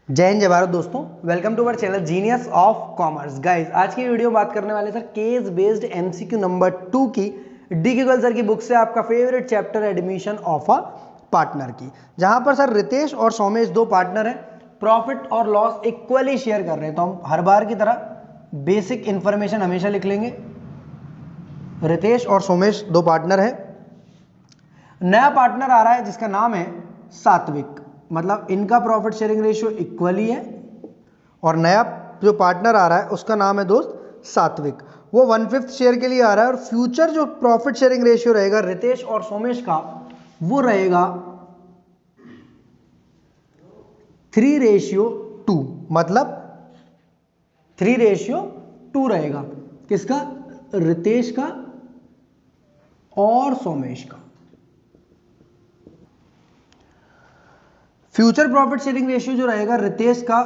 जय हिंद जय भारत दोस्तों, welcome to our channel genius of commerce. Guys, आज की वीडियो बात करने वाले sir case based MCQ number 2 की डी के सर की बुक से आपका favourite chapter admission of a partner की, जहां पर सर रितेश और सोमेश दो पार्टनर हैं, प्रॉफिट और लॉस इक्वली शेयर कर रहे हैं। तो हम हर बार की तरह बेसिक इंफॉर्मेशन हमेशा लिख लेंगे। रितेश और सोमेश दो पार्टनर है। नया पार्टनर आ रहा है जिसका नाम है सात्विक, मतलब इनका प्रॉफिट शेयरिंग रेशियो इक्वली है। और नया जो पार्टनर आ रहा है उसका नाम है दोस्त सात्विक, वो 1/5 शेयर के लिए आ रहा है। और फ्यूचर जो प्रॉफिट शेयरिंग रेशियो रहेगा रितेश और सोमेश का, वो रहेगा 3:2, मतलब 3:2 रहेगा। किसका? रितेश का और सोमेश का। फ्यूचर प्रॉफिट शेयरिंग रेशियो जो रहेगा रितेश का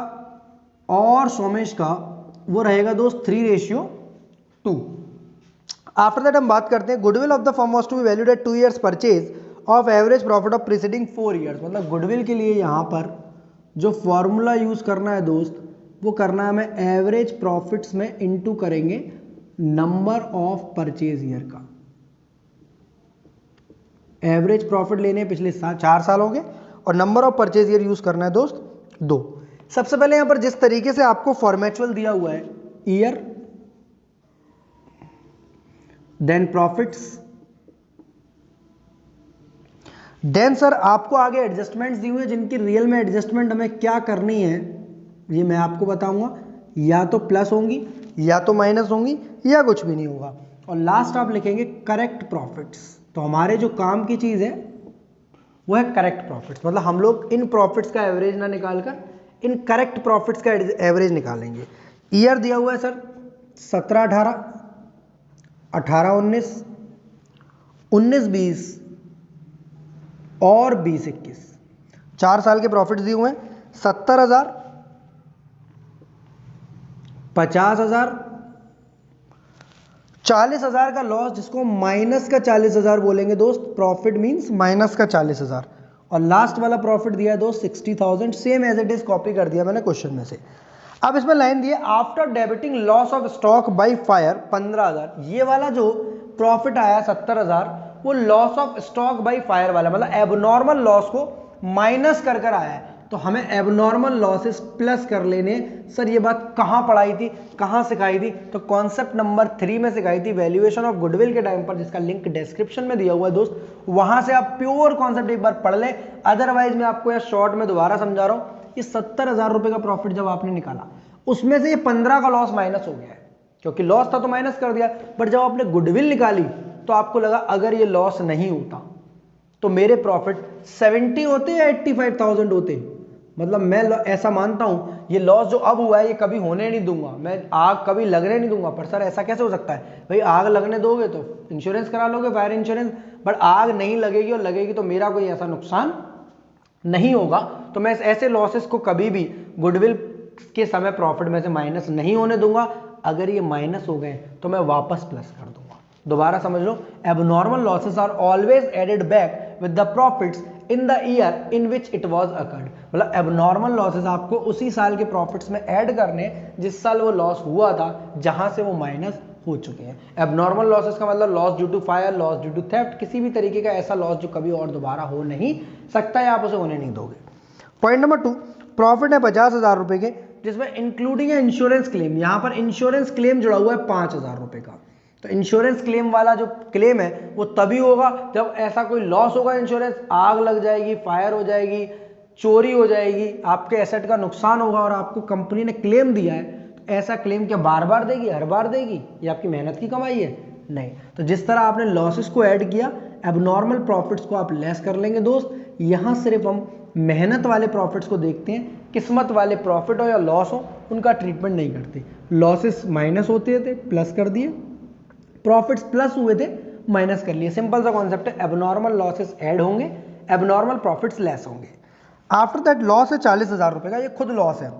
और सोमेश का, वो रहेगा दोस्त 3:2। आफ्टर दैट हम बात करते हैं goodwill of the firm was to be valued at 2 years purchase of average profit of preceding 4 years। मतलब गुडविल के लिए यहां पर जो फॉर्मूला यूज करना है दोस्त, वो करना है हमें एवरेज प्रॉफिट्स में इनटू करेंगे नंबर ऑफ परचेज ईयर का। एवरेज प्रॉफिट लेने पिछले 4 सालों के, और number of purchase year use करना है दोस्त 2। सबसे पहले यहां पर जिस तरीके से आपको फॉर्मेचुअल दिया हुआ है, year then profits then sir आपको आगे एडजस्टमेंट्स दी हुई है, जिनकी रियल में एडजस्टमेंट हमें क्या करनी है ये मैं आपको बताऊंगा। या तो प्लस होंगी या तो माइनस होंगी या कुछ भी नहीं होगा। और लास्ट आप लिखेंगे करेक्ट प्रॉफिट्स। तो हमारे जो काम की चीज है वो है करेक्ट प्रॉफिट्स, मतलब हम लोग इन प्रॉफिट्स का एवरेज ना निकालकर इन करेक्ट प्रॉफिट्स का एवरेज निकालेंगे। ईयर दिया हुआ है सर 17-18, 18-19, 19-20 और 20-21। 4 साल के प्रॉफिट्स दिए हुए हैं 70,000, 50,000, 40,000 का लॉस, जिसको माइनस का 40,000 बोलेंगे दोस्त। प्रॉफिट मींस माइनस का 40,000। और लास्ट वाला प्रॉफिट दिया है दोस्त 60,000, same as it is copy कर दिया मैंने क्वेश्चन में से। अब इसमें लाइन दी है after debiting loss of stock by fire 15,000। ये वाला जो प्रॉफिट आया 70,000, वो loss of stock by fire वाला, मतलब एबनॉर्मल लॉस को माइनस कर कर आया है। तो हमें एबनॉर्मल लॉसेस प्लस कर लेने। सर ये बात कहां पढ़ाई थी, कहां सिखाई थी? तो कॉन्सेप्ट नंबर 3 में सिखाई थी, वैल्यूएशन ऑफ गुडविल के टाइम पर, जिसका लिंक डिस्क्रिप्शन में दिया हुआ है दोस्त। वहां से आप प्योर कॉन्सेप्ट एक बार पढ़ ले, अदरवाइज मैं आपको यह शॉर्ट में दोबारा समझा रहा हूं। ये 70,000 रुपए का प्रॉफिट जब आपने निकाला, उसमें से ये 15 का लॉस माइनस हो गया है, क्योंकि लॉस था तो माइनस कर दिया। बट जब आपने गुडविल निकाली तो आपको लगा अगर ये लॉस नहीं होता तो मेरे प्रॉफिट 70 होते या 85,000 होते। मतलब मैं ऐसा मानता हूं ये लॉस जो अब हुआ है ये कभी होने नहीं दूंगा, मैं आग कभी लगने नहीं दूंगा। पर सर ऐसा कैसे हो सकता है? भाई आग लगने दोगे तो इंश्योरेंस करा लोगे, फायर इंश्योरेंस, बट आग नहीं लगेगी और लगेगी तो मेरा कोई ऐसा नुकसान नहीं होगा। तो मैं ऐसे लॉसेस को कभी भी गुडविल के समय प्रॉफिट में से माइनस नहीं होने दूंगा। अगर ये माइनस हो गए तो मैं वापस प्लस कर दूंगा। दोबारा समझ लो, abnormal losses are always added back with the profits in the year in which it was occurred. मतलब एबनॉर्मल लॉसेस आपको उसी साल के प्रॉफिट्स में ऐड करने जिस साल वो लॉस हुआ था, जहां से वो माइनस हो चुके हैं। एबनॉर्मल लॉसेस का मतलब loss due to fire, loss due to theft, किसी भी तरीके का ऐसा लॉस जो कभी और दोबारा हो नहीं सकता है, आप उसे होने नहीं दोगे। पॉइंट नंबर 2, प्रॉफिट है 50,000 रुपए के, जिसमें इंक्लूडिंग है इंश्योरेंस क्लेम। यहां पर इंश्योरेंस क्लेम जुड़ा हुआ है 5,000 रुपए का। तो इंश्योरेंस क्लेम वाला जो क्लेम है वो तभी होगा जब ऐसा कोई लॉस होगा, इंश्योरेंस, आग लग जाएगी, फायर हो जाएगी, चोरी हो जाएगी, आपके एसेट का नुकसान होगा और आपको कंपनी ने क्लेम दिया है। तो ऐसा क्लेम क्या बार बार देगी, हर बार देगी? ये आपकी मेहनत की कमाई है? नहीं। तो जिस तरह आपने लॉसेस को ऐड किया, एबनॉर्मल प्रॉफिट्स को आप लेस कर लेंगे दोस्त। यहां सिर्फ हम मेहनत वाले प्रॉफिट्स को देखते हैं, किस्मत वाले प्रॉफिट हो या लॉस हो उनका ट्रीटमेंट नहीं करते। लॉसेस माइनस होते थे, प्लस कर दिए, प्रॉफिट्स प्लस हुए थे, माइनस कर लिए। सिंपल सा कॉन्सेप्ट है, एबनॉर्मल लॉसेस ऐड होंगे, एबनॉर्मल प्रॉफिट्स लेस होंगे। आफ्टर दैट लॉस है 40,000 रुपए का, ये खुद लॉस है।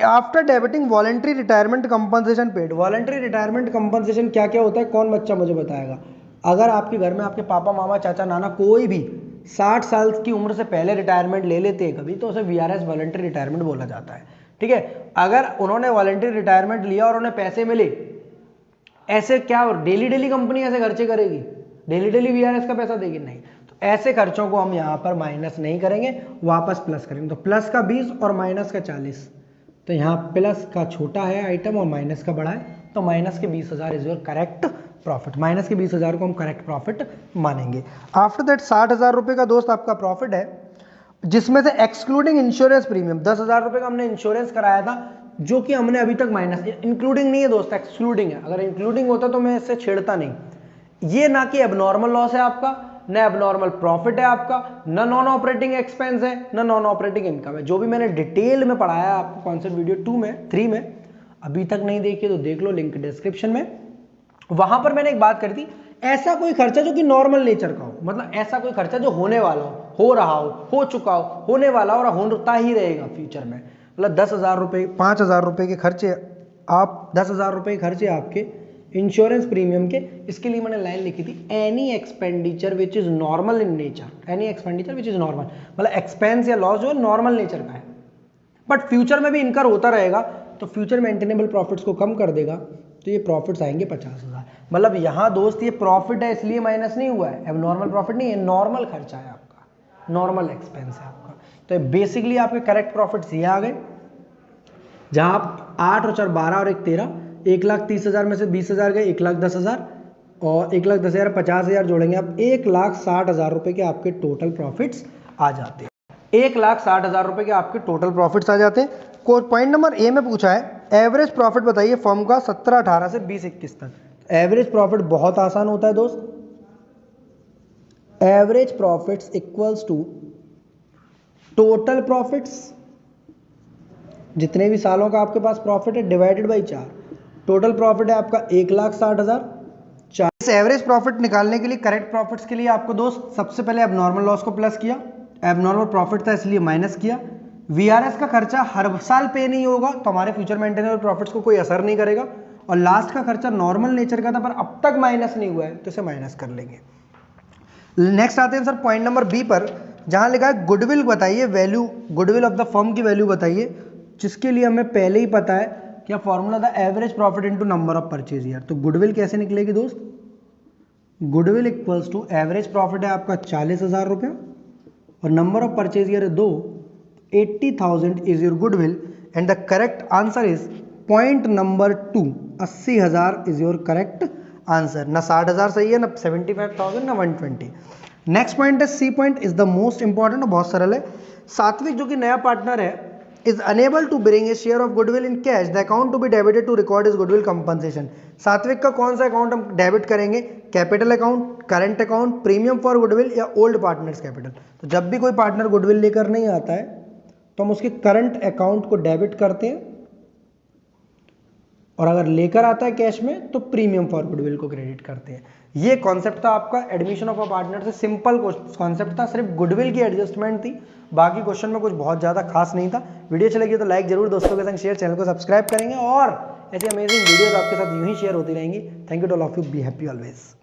After debiting voluntary retirement compensation paid. Voluntary retirement compensation क्या क्या होता है, कौन बच्चा मुझे बताएगा? अगर आपके घर में आपके पापा, मामा, चाचा, नाना कोई भी 60 साल की उम्र से पहले रिटायरमेंट ले लेते हैं कभी, तो उसे VRS वॉलंटरी रिटायरमेंट बोला जाता है। ठीक है, अगर उन्होंने वॉलंटरी रिटायरमेंट लिया और उन्हें पैसे मिले, ऐसे क्या डेली डेली कंपनी ऐसे खर्चे करेगी, डेली डेली VRS का पैसा देगी? नहीं। तो ऐसे खर्चों को हम यहाँ पर माइनस नहीं करेंगे, वापस प्लस करेंगे। तो प्लस का 20 और माइनस का 40, तो यहाँ प्लस का छोटा है आइटम और माइनस का बड़ा है, तो माइनस के 20,000 is your correct profit. Minus के 20,000 को हम करेक्ट प्रॉफिट मानेंगे। आफ्टर दैट 60,000 रुपये का दोस्त आपका प्रॉफिट है, जिसमें से एक्सक्लूडिंग इंश्योरेंस प्रीमियम 10,000 रुपये का हमने इंश्योरेंस कराया था, जो कि हमने अभी तक माइनस, इंक्लूडिंग नहीं है दोस्त, एक्सक्लूडिंग है। अगर इंक्लूडिंग होता तो मैं इससे छेड़ता नहीं। ये ना कि एबनॉर्मल लॉस है आपका, न एबनॉर्मल प्रॉफिट है आपका, न नॉन ऑपरेटिंग एक्सपेंस है, न नॉन ऑपरेटिंग इनकम है। जो भी मैंने डिटेल में पढ़ाया आपको कॉन्सेप्ट वीडियो 3 में, अभी तक नहीं देखी तो देख लो, लिंक डिस्क्रिप्शन में। वहां पर मैंने एक बात करी थी, ऐसा कोई खर्चा जो कि नॉर्मल नेचर का हो, मतलब ऐसा कोई खर्चा जो होने वाला हो रहा हो चुका हो, होने वाला और होता ही रहेगा फ्यूचर में। मतलब 10,000 रुपये, 5,000 रुपये के खर्चे, आप 10,000 रुपये के खर्चे आपके इंश्योरेंस प्रीमियम के, इसके लिए मैंने लाइन लिखी थी, any expenditure which is normal in nature, any expenditure which is normal, मतलब एक्सपेंस या लॉस जो नॉर्मल नेचर का है, बट फ्यूचर में भी इनकर होता रहेगा, तो फ्यूचर मेंटेनेबल प्रॉफिट्स को कम कर देगा, तो ये प्रॉफिट्स आएंगे 50,000। मतलब यहाँ दोस्त ये प्रॉफिट है इसलिए माइनस नहीं हुआ है, अब नॉर्मल प्रॉफिट नहीं है, नॉर्मल खर्चा है आपका, नॉर्मल एक्सपेंस है आपका। तो बेसिकली आपके करेक्ट प्रॉफिट्स ये आ गए, जहाँ आप 8 और 4 12 और 1 13, 1,30,000 में से 20,000 गए, 1,10,000 और 1,10,000 50,000 जोड़ेंगे आप, 1,60,000 रुपये के आपके टोटल प्रॉफिट्स आ जाते हैं। 1,60,000 रुपये के आपके टोटल प्रॉफिट्स आ जाते हैं। पॉइंट नंबर ए में पूछा है, एवरेज प्रॉफिट बताइए फर्म का 17-18 से 20-21 तक। एवरेज प्रॉफिट बहुत आसान होता है दोस्त, average profits equals to total profits, जितने भी सालों का आपके पास प्रॉफिट है डिवाइडेड बाई 4। टोटल प्रॉफिट है आपका 1,60,000। इस एवरेज प्रॉफिट निकालने के लिए, करेक्ट प्रॉफिट्स के लिए आपको दोस्त सबसे पहले एबनॉर्मल लॉस को प्लस किया, एबनॉर्मल प्रॉफिट था इसलिए माइनस किया। VRS का खर्चा हर साल पे नहीं होगा, तो हमारे फ्यूचर मेंटेनेबल प्रॉफिट्स को कोई असर नहीं करेगा, और लास्ट का खर्चा नॉर्मल नेचर का था पर अब तक माइनस नहीं हुआ है, तो इसे माइनस कर लेंगे। नेक्स्ट आते हैं सर पॉइंट नंबर बी पर, जहां लिखा है गुडविल बताइए, value goodwill of the firm की वैल्यू बताइए, जिसके लिए हमें पहले ही पता है क्या फॉर्मूला था, average profit into number of purchase year. तो गुडविल कैसे निकलेगी दोस्त, goodwill equals to average profit है आपका 40,000 रुपया और नंबर ऑफ परचेज ईयर है 2, 80,000 is your goodwill, and the correct answer is point number 2, 80,000 is your correct answer. ना 60,000 सही है, ना 75,000, ना 120। नेक्स्ट पॉइंट है C point, is the most important, बहुत सरल है। सात्विक जो कि नया पार्टनर है, is unable to bring a share of goodwill in cash, the account to be debited to record is goodwill compensation। सात्विक का कौन सा अकाउंट हम डेबिट करेंगे, capital account, current account, premium for goodwill या ओल्ड पार्टनर्स कैपिटल। तो जब भी कोई पार्टनर गुडविल लेकर नहीं आता है तो हम उसके करंट अकाउंट को डेबिट करते हैं, और अगर लेकर आता है कैश में तो प्रीमियम फॉर गुडविल को क्रेडिट करते हैं। ये कॉन्सेप्ट था आपका एडमिशन ऑफ अ पार्टनर से, सिंपल कॉन्सेप्ट था, सिर्फ गुडविल की एडजस्टमेंट थी, बाकी क्वेश्चन में कुछ बहुत ज़्यादा खास नहीं था। वीडियो चलेगी तो लाइक जरूर, दोस्तों के संग शेयर, चैनल को सब्सक्राइब करेंगे, और ऐसी अमेजिंग वीडियोस आपके साथ यूं ही शेयर होती रहेंगी। Thank you to all of you, be happy always.